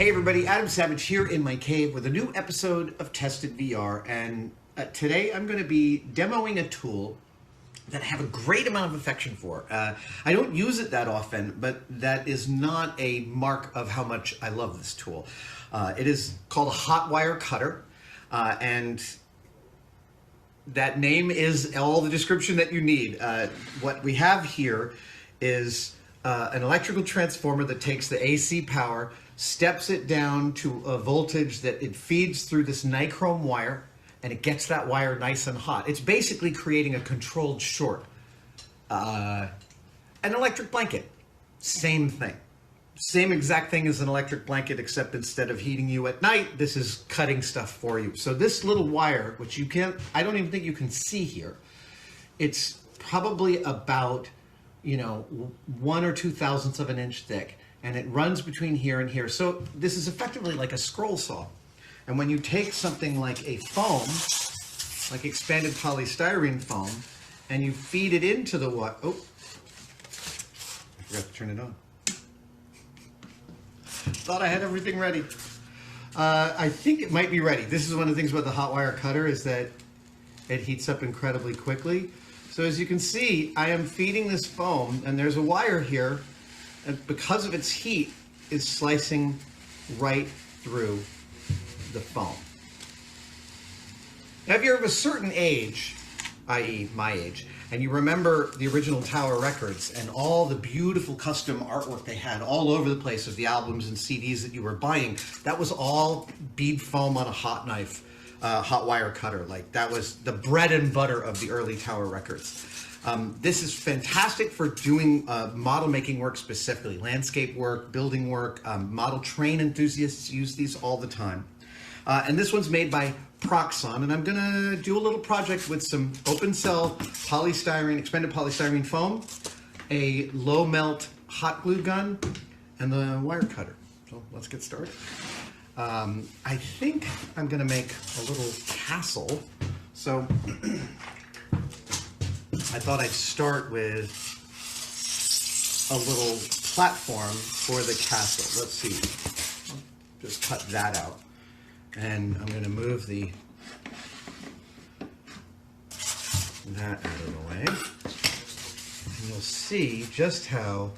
Hey everybody, Adam Savage here in my cave with a new episode of Tested VR, and today I'm going to be demoing a tool that I have a great amount of affection for. I don't use it that often, but that is not a mark of how much I love this tool. It is called a hot wire cutter, and that name is all the description that you need. What we have here is an electrical transformer that takes the AC power, steps it down to a voltage that it feeds through this nichrome wire, and it gets that wire nice and hot. It's basically creating a controlled short. An electric blanket, same thing. Same exact thing as an electric blanket, except instead of heating you at night, this is cutting stuff for you. So this little wire, which you can't, I don't even think you can see here, it's probably about, 1 or 2 thousandths of an inch thick, and it runs between here and here. So this is effectively like a scroll saw. And when you take something like a foam, like expanded polystyrene foam, and you feed it into the what? Oh, I forgot to turn it on. Thought I had everything ready. I think it might be ready. This is one of the things about the hot wire cutter is that it heats up incredibly quickly. So as you can see, I am feeding this foam, and there's a wire here, and because of its heat, is slicing right through the foam. Now, if you're of a certain age, i.e. my age, and you remember the original Tower Records and all the beautiful custom artwork they had all over the place of the albums and CDs that you were buying, that was all bead foam on a hot knife, hot wire cutter. Like, that was the bread and butter of the early Tower Records. This is fantastic for doing model making work specifically, landscape work, building work. Model train enthusiasts use these all the time. And this one's made by Proxon, and I'm gonna do a little project with some open cell polystyrene, expanded polystyrene foam, a low melt hot glue gun, and the wire cutter. So let's get started. I think I'm gonna make a little castle. So I thought I'd start with a little platform for the castle. Let's see, I'll just cut that out. And I'm going to move that out of the way. And you'll see just how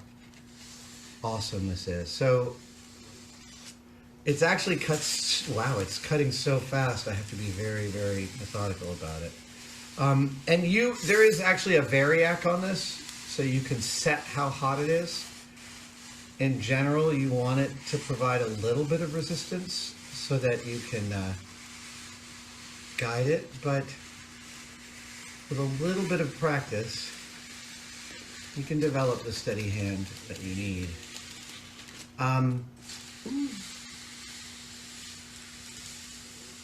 awesome this is. So it's actually wow, it's cutting so fast. I have to be very, very methodical about it. And there is actually a variac on this, so you can set how hot it is. In general, you want it to provide a little bit of resistance so that you can guide it, but with a little bit of practice, you can develop the steady hand that you need.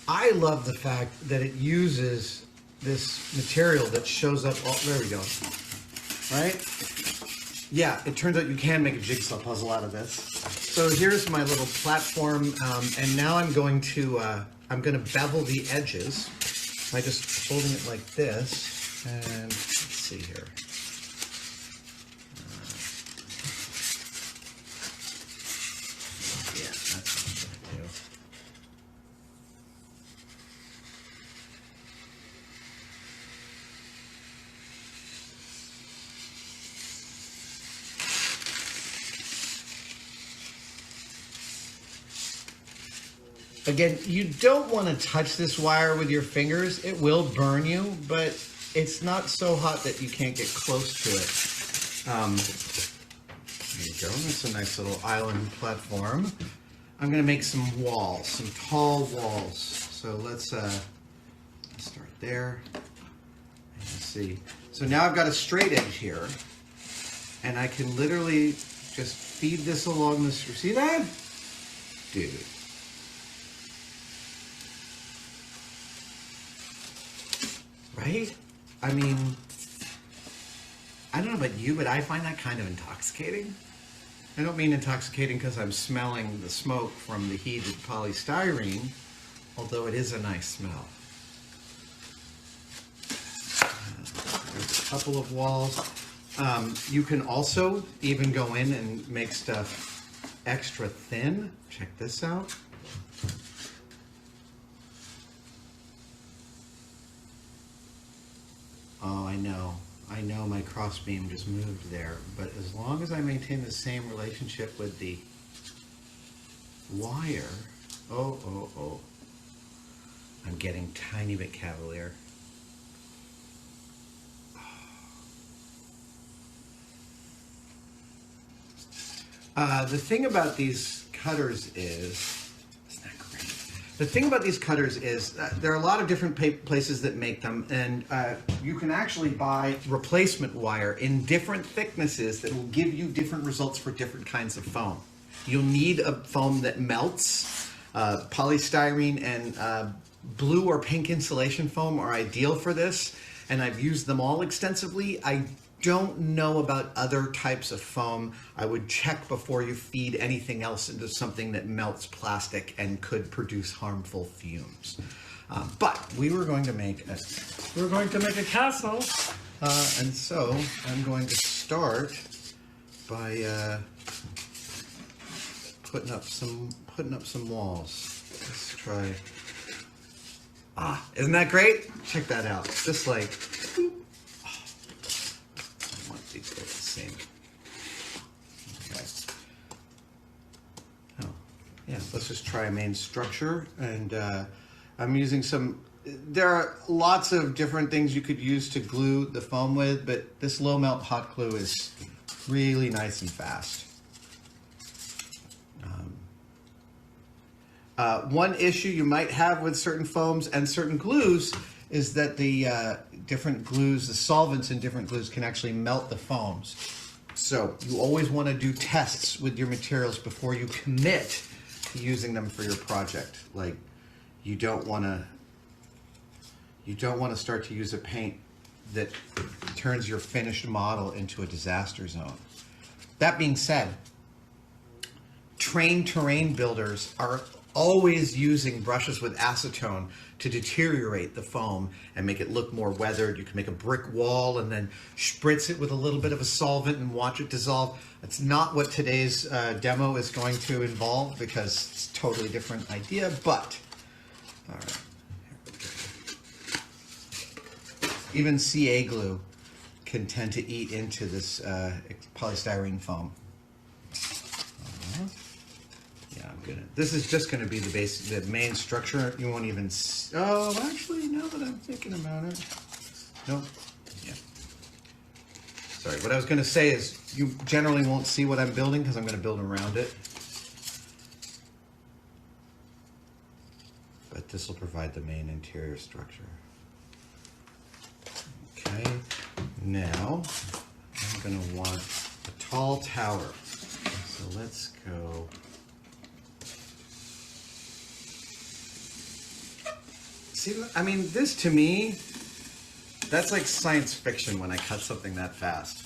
I love the fact that it uses this material that shows up, there we go, right? Yeah, it turns out you can make a jigsaw puzzle out of this. So here's my little platform, and now I'm going to bevel the edges by just holding it like this, and let's see here. Yeah, that's what I'm gonna do. Again, you don't want to touch this wire with your fingers. It will burn you, but it's not so hot that you can't get close to it. There you go. That's a nice little island platform. I'm going to make some walls, some tall walls. So let's start there. Let's see. So now I've got a straight edge here, and I can literally just feed this along this. See that? Dude. Right? I mean, I don't know about you, but I find that kind of intoxicating. I don't mean intoxicating because I'm smelling the smoke from the heated polystyrene, although it is a nice smell. There's a couple of walls. You can also even go in and make stuff extra thin. Check this out. Oh, I know my crossbeam just moved there, but as long as I maintain the same relationship with the wire, oh, I'm getting tiny bit cavalier. The thing about these cutters is, isn't that great? The thing about these cutters is there are a lot of different places that make them, and you can actually buy replacement wire in different thicknesses that will give you different results for different kinds of foam. You'll need a foam that melts. Polystyrene and blue or pink insulation foam are ideal for this, and I've used them all extensively. I don't know about other types of foam. I would check before you feed anything else into something that melts plastic and could produce harmful fumes. But we were going to make a castle, and so I'm going to start by putting up some walls. Let's try. Isn't that great? Check that out. Just like. These both the same. Okay. Oh, yeah. Let's just try a main structure, and I'm using some. There are lots of different things you could use to glue the foam with, but this low melt hot glue is really nice and fast. One issue you might have with certain foams and certain glues is that the different glues, the solvents in different glues can actually melt the foams. So you always want to do tests with your materials before you commit to using them for your project. Like you don't want to start to use a paint that turns your finished model into a disaster zone. That being said, trained terrain builders are always using brushes with acetone to deteriorate the foam and make it look more weathered. You can make a brick wall and then spritz it with a little bit of a solvent and watch it dissolve. That's not what today's demo is going to involve because it's a totally different idea, but all right. Even CA glue can tend to eat into this polystyrene foam. Yeah, I'm gonna. This is just gonna be the main structure. You won't even. Oh, actually, now that I'm thinking about it, nope. Yeah. Sorry. What I was gonna say is, you generally won't see what I'm building because I'm gonna build around it. But this will provide the main interior structure. Okay. Now I'm gonna want a tall tower. So let's go. See, I mean, this to me, that's like science fiction when I cut something that fast.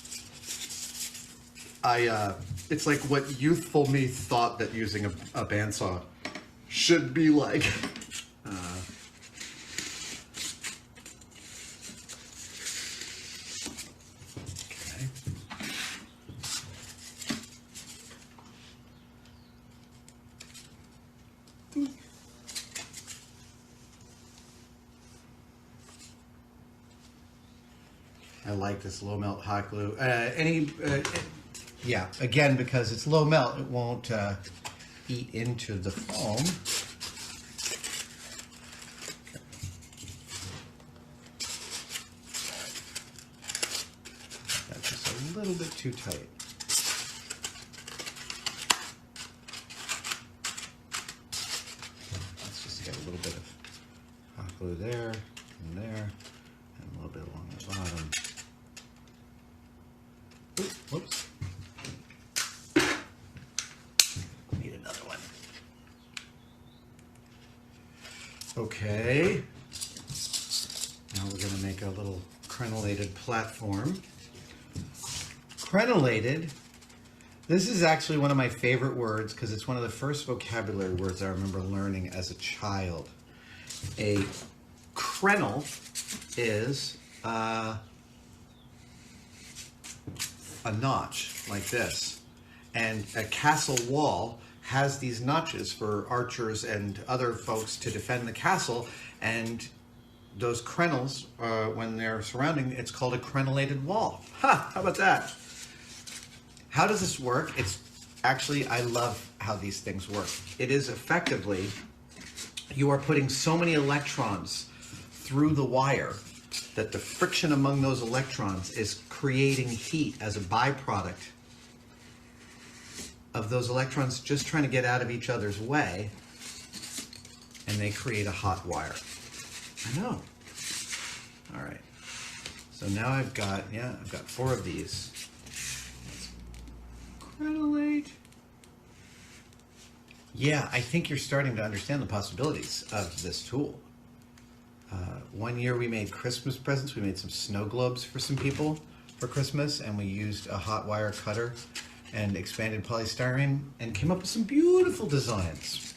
It's like what youthful me thought that using a bandsaw should be like. I like this low melt hot glue. Yeah, again, because it's low melt, it won't eat into the foam. That's just a little bit too tight. Let's just get a little bit of hot glue there and there, and a little bit along the bottom. Whoops. Need another one. Okay. Now we're going to make a little crenellated platform. Crenellated. This is actually one of my favorite words because it's one of the first vocabulary words I remember learning as a child. A crenel is a notch like this, And a castle wall has these notches for archers and other folks to defend the castle. And those crenels, when they're surrounding, it's called a crenellated wall. Ha! How about that? How does this work? It's actually, I love how these things work. It is effectively, you are putting so many electrons through the wire that the friction among those electrons is creating heat as a byproduct of those electrons just trying to get out of each other's way, and they create a hot wire. I know. All right. So now I've got 4 of these. Let's crenellate. Yeah, I think you're starting to understand the possibilities of this tool. One year we made Christmas presents. We made some snow globes for some people for Christmas, and we used a hot wire cutter and expanded polystyrene and came up with some beautiful designs.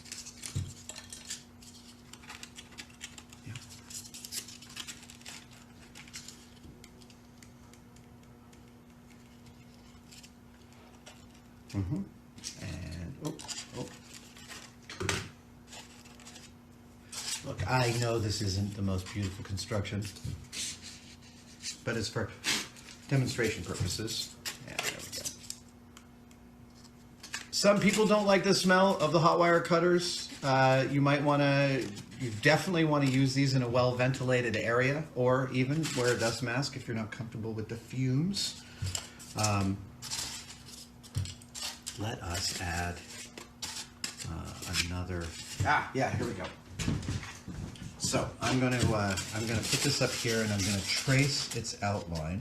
Yeah. Mm-hmm. And look, I know this isn't the most beautiful construction, but it's for demonstration purposes. Yeah, there we go. Some people don't like the smell of the hot wire cutters. You definitely want to use these in a well-ventilated area, or even wear a dust mask if you're not comfortable with the fumes. Let us add another. Yeah, here we go. So I'm gonna put this up here, and I'm gonna trace its outline,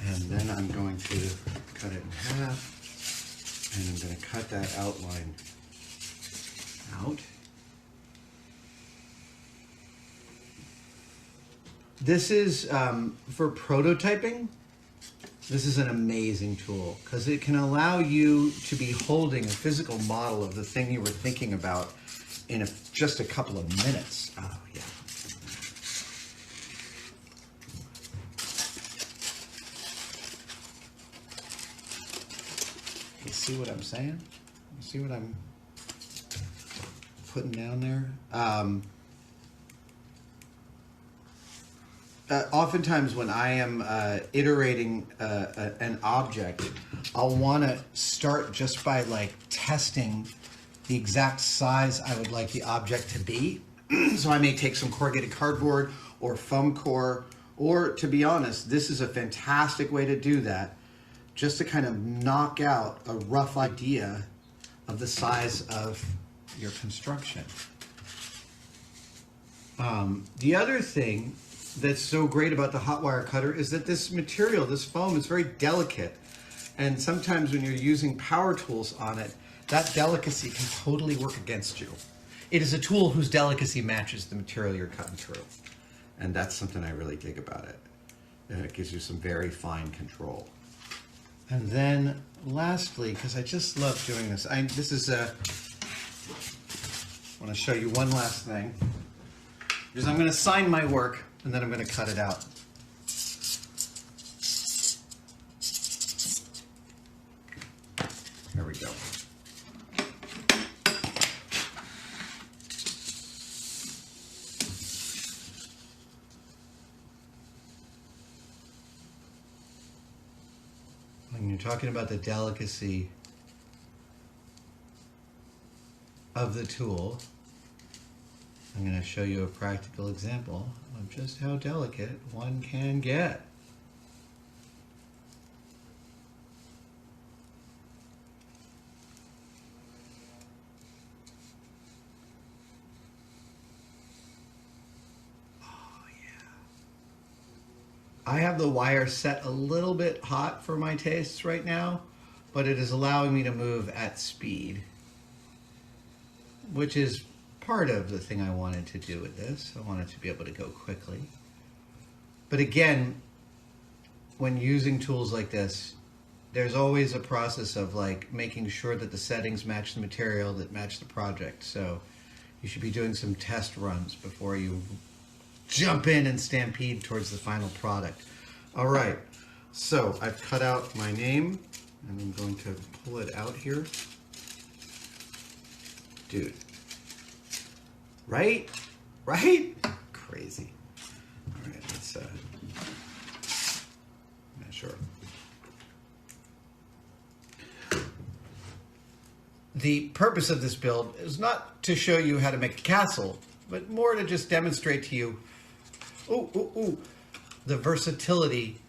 and then I'm going to cut it in half, and I'm gonna cut that outline out. This is for prototyping. This is an amazing tool because it can allow you to be holding a physical model of the thing you were thinking about in just a couple of minutes. Oh, yeah. You see what I'm saying? You see what I'm putting down there? Oftentimes when I am iterating an object, I'll want to start just by testing the exact size I would like the object to be. So I may take some corrugated cardboard or foam core, or to be honest, this is a fantastic way to do that, just to kind of knock out a rough idea of the size of your construction. The other thing that's so great about the hot wire cutter is that this material, this foam, is very delicate. And sometimes when you're using power tools on it, that delicacy can totally work against you. It is a tool whose delicacy matches the material you're cutting through. And that's something I really dig about it. And it gives you some very fine control. And then lastly, because I just love doing this, I want to show you one last thing. Because I'm going to sign my work, and then I'm going to cut it out. There we go. When you're talking about the delicacy of the tool, I'm going to show you a practical example of just how delicate one can get. Oh yeah. I have the wire set a little bit hot for my tastes right now, but it is allowing me to move at speed, which is part of the thing I wanted to do with this. I wanted to be able to go quickly. But again, when using tools like this, there's always a process of making sure that the settings match the material, that match the project. So you should be doing some test runs before you jump in and stampede towards the final product. All right, So I've cut out my name, and I'm going to pull it out here. Dude. Right? Right? Crazy. All right, let's measure. The purpose of this build is not to show you how to make a castle, but more to just demonstrate to you the versatility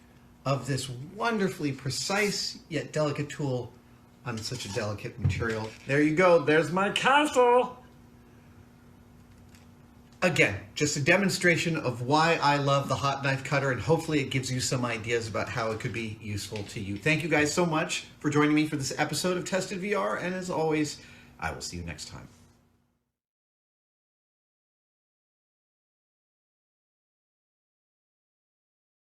of this wonderfully precise yet delicate tool on such a delicate material. There you go. There's my castle. Again, just a demonstration of why I love the hot knife cutter, and hopefully it gives you some ideas about how it could be useful to you. Thank you guys so much for joining me for this episode of Tested VR, and as always, I will see you next time.